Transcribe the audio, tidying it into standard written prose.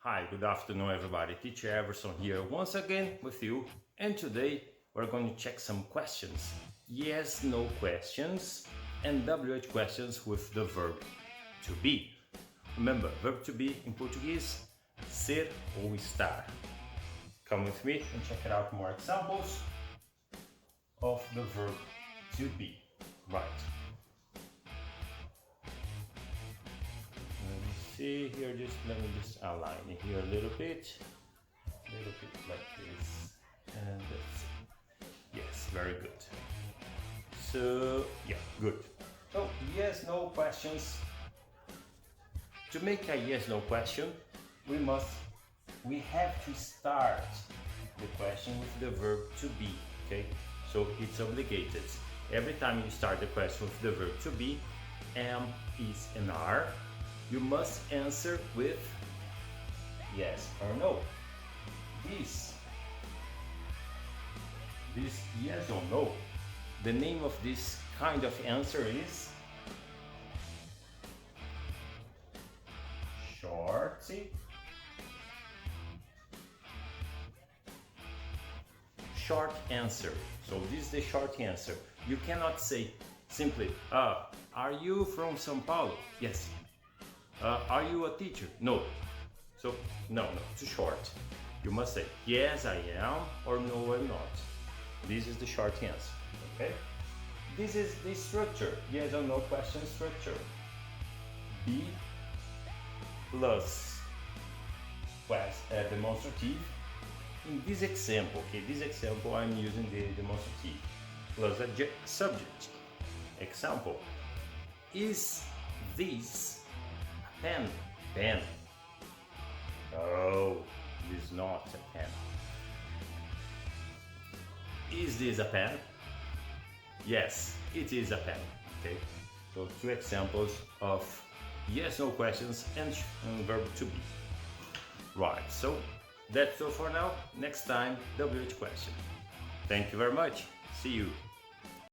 Hi, good afternoon everybody. Teacher Everson here once again with you, and today we're going to check some questions. Yes, no questions and WH questions with the verb to be. Remember, verb to be in Portuguese, ser ou estar. Come with me and check it out more examples of the verb to be. Right. See here, let me just align it here a little bit like this, and that's it. Yes, very good. So yeah, good. So yes, no questions. To make a yes, no question, we have to start the question with the verb to be. Okay, so it's obligated. Every time you start the question with the verb to be, am, is, and are, you must answer with yes or no. This yes or no. The name of this kind of answer is short answer. So this is the short answer. You cannot say simply, are you from São Paulo? Yes. Are you a teacher? No. So, no, too short. You must say, yes, I am, or no, I'm not. This is the short answer, okay? This is the structure, yes or no question structure. Be plus demonstrative. In this example, I'm using the demonstrative plus a subject. Example, is this pen? Pen. No, it is not a pen. Is this a pen? Yes, it is a pen. Okay, so two examples of yes, no questions and verb to be. Right, so that's all for now. Next time, WH question. Thank you very much. See you.